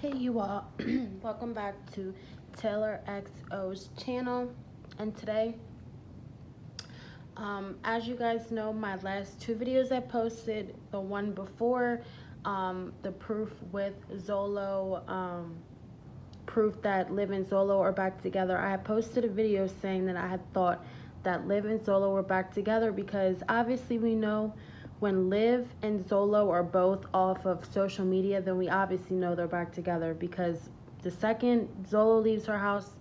Hey you all, welcome back to Taylor XO's channel. And today, as you guys know, my last two videos I posted, the one before, the proof with ZOLO, proof that Liv and ZOLO are back together. I had posted a video saying that I had thought that Liv and ZOLO were back together because obviously we know when Liv and ZOLO are both off of social media, then we obviously know they're back together, because the second ZOLO leaves her house,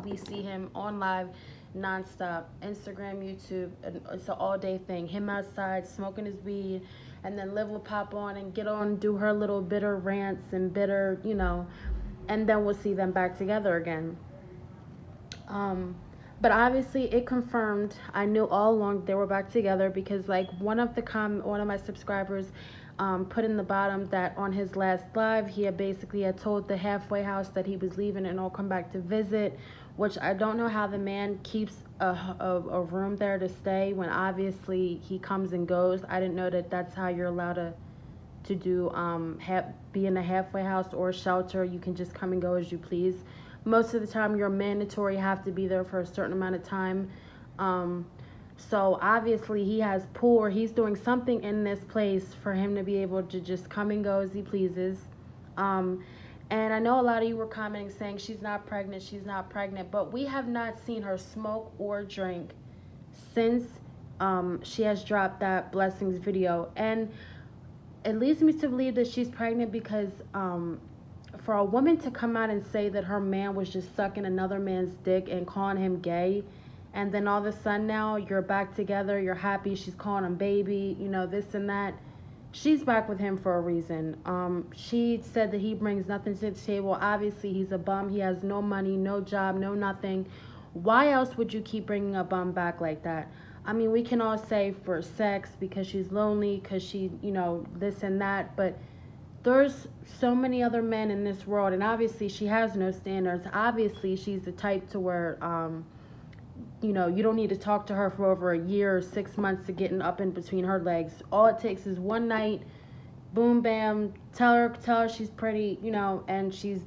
we see him on live nonstop, Instagram, YouTube, and it's an all-day thing. Him outside smoking his weed, and then Liv will pop on and get on, do her little bitter rants and bitter, and then we'll see them back together again. But obviously it confirmed, I knew all along they were back together, because like one of my subscribers put in the bottom that on his last live he had told the halfway house that he was leaving and I'll come back to visit, which I don't know how the man keeps a room there to stay when obviously he comes and goes. I didn't know that that's how you're allowed to do be in a halfway house or shelter. You can just come and go as you please. Most of the time you're mandatory, have to be there for a certain amount of time. So obviously he has pool, or he's doing something in this place for him to be able to just come and go as he pleases. And I know a lot of you were commenting saying she's not pregnant, but we have not seen her smoke or drink since she has dropped that Blessings video. And it leads me to believe that she's pregnant because for a woman to come out and say that her man was just sucking another man's dick and calling him gay, and then all of a sudden now you're back together, you're happy, she's calling him baby, this and that. She's back with him for a reason. She said that he brings nothing to the table. Obviously he's a bum, he has no money, no job, no nothing. Why else would you keep bringing a bum back like that? I mean, we can all say for sex, because she's lonely, because she, this and that, but there's so many other men in this world, and obviously she has no standards. Obviously she's the type to where you don't need to talk to her for over a year or 6 months to getting up in between her legs. All it takes is one night, boom bam, tell her she's pretty, and she's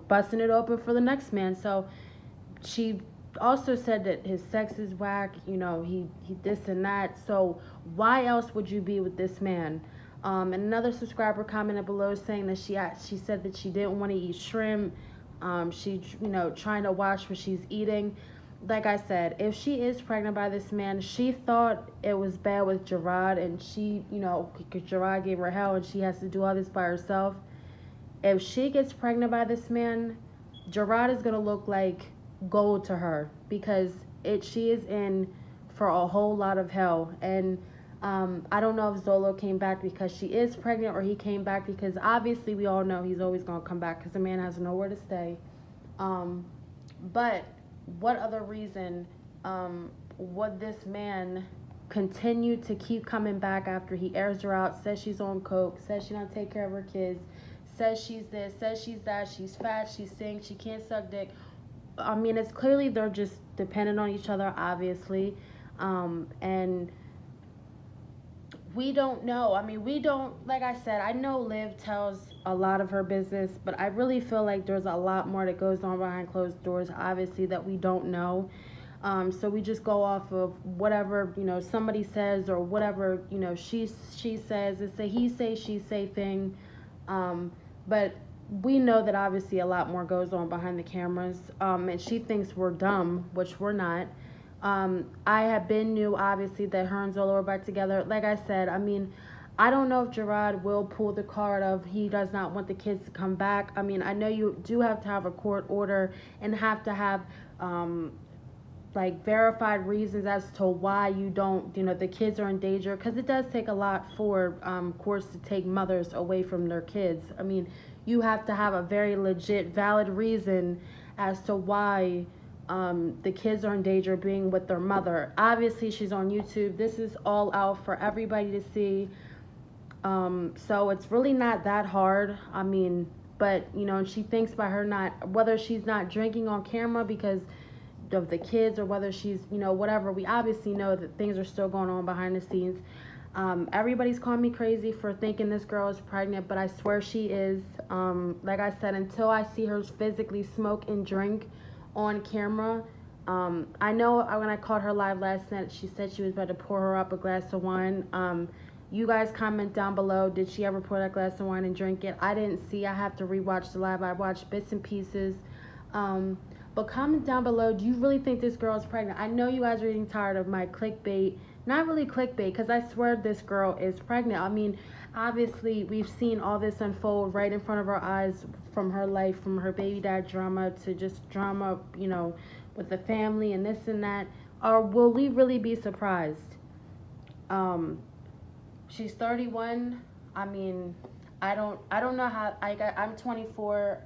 busting it open for the next man. So she also said that his sex is whack, he this and that. So why else would you be with this man? And another subscriber commented below saying that she said that she didn't want to eat shrimp. She trying to watch what she's eating. Like I said, if she is pregnant by this man, she thought it was bad with Gerard, and she, because Gerard gave her hell and she has to do all this by herself. If she gets pregnant by this man, Gerard is going to look like gold to her, because she is in for a whole lot of hell. And I don't know if ZOLO came back because she is pregnant, or he came back because obviously we all know he's always going to come back because the man has nowhere to stay. But what other reason would this man continue to keep coming back after he airs her out, says she's on coke, says she don't take care of her kids, says she's this, says she's that, she's fat, she stinks, she can't suck dick? I mean, it's clearly they're just dependent on each other, obviously. And we don't know. I mean, like I said, I know Liv tells a lot of her business, but I really feel like there's a lot more that goes on behind closed doors, obviously, that we don't know. So we just go off of whatever, somebody says, or whatever, she says. It's a he say, she say thing. But we know that obviously a lot more goes on behind the cameras. And she thinks we're dumb, which we're not. I have been knew obviously that her and ZOLO are back together. Like I said, I mean, I don't know if Gerard will pull the card of he does not want the kids to come back. I mean, I know you do have to have a court order and have to have like verified reasons as to why you don't, the kids are in danger, because it does take a lot for courts to take mothers away from their kids. I mean, you have to have a very legit, valid reason as to why the kids are in danger of being with their mother. Obviously she's on YouTube, this is all out for everybody to see. So it's really not that hard. I mean, but and she thinks by her whether she's not drinking on camera because of the kids, or whether she's whatever, we obviously know that things are still going on behind the scenes. Everybody's calling me crazy for thinking this girl is pregnant, but I swear she is. Like I said, until I see her physically smoke and drink on camera. I know when I called her live last night, she said she was about to pour her up a glass of wine. You guys comment down below, did she ever pour that glass of wine and drink it? I didn't see. I have to rewatch the live. I watched bits and pieces. But comment down below, do you really think this girl is pregnant? I know you guys are getting tired of my clickbait. Not really clickbait, because I swear this girl is pregnant. I mean, obviously, we've seen all this unfold right in front of our eyes, from her life, from her baby dad drama to just drama, you know, with the family and this and that. Or will we really be surprised? She's 31. I mean, I don't know how. I'm 24.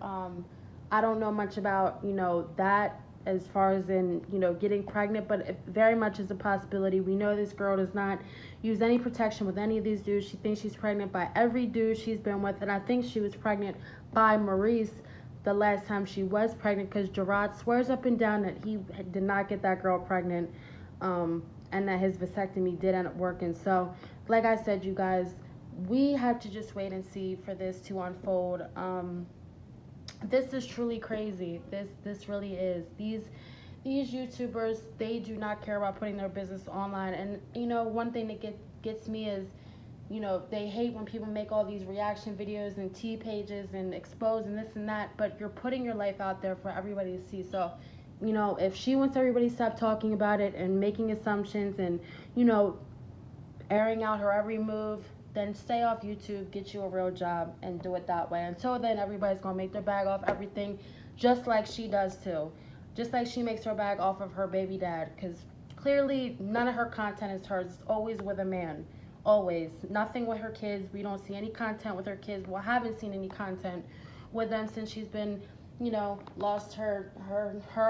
I don't know much about, you know, that as far as in, you know, getting pregnant, but it very much is a possibility. We know this girl does not use any protection with any of these dudes. She thinks she's pregnant by every dude she's been with, and I think she was pregnant by Maurice the last time she was pregnant, because Gerard swears up and down that he did not get that girl pregnant, and that his vasectomy did end up working. So, like I said, you guys, we have to just wait and see for this to unfold. This is truly crazy. This really is. These YouTubers, they do not care about putting their business online. And you know, one thing that gets me is, you know, they hate when people make all these reaction videos and tea pages and expose and this and that, but you're putting your life out there for everybody to see. So, you know, if she wants everybody to stop talking about it and making assumptions and, you know, airing out her every move, then stay off YouTube, get you a real job, and do it that way. Until then, everybody's going to make their bag off everything, just like she does too. Just like she makes her bag off of her baby dad, because clearly none of her content is hers. It's always with a man. Always. Nothing with her kids. We don't see any content with her kids. Well, I haven't seen any content with them since she's been, you know, lost her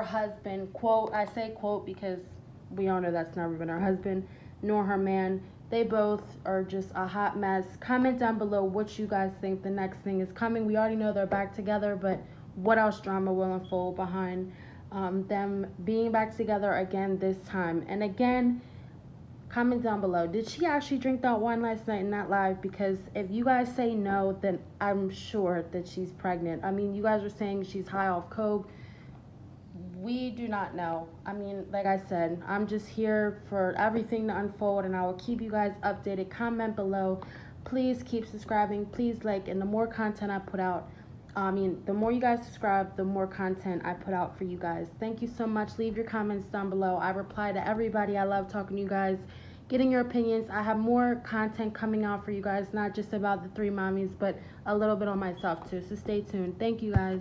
husband. Quote, I say quote because we all know that's never been her husband, nor her man. They both are just a hot mess. Comment down below what you guys think the next thing is coming. We already know they're back together, but what else drama will unfold behind them being back together again this time? And again, comment down below, did she actually drink that wine last night in that live? Because if you guys say no, then I'm sure that she's pregnant. I mean, you guys are saying she's high off coke. We do not know. I mean, like I said, I'm just here for everything to unfold, and I will keep you guys updated. Comment below. Please keep subscribing. Please like, and the more content I put out, the more you guys subscribe, the more content I put out for you guys. Thank you so much. Leave your comments down below. I reply to everybody. I love talking to you guys, getting your opinions. I have more content coming out for you guys, not just about the three mommies, but a little bit on myself too. So stay tuned. Thank you guys.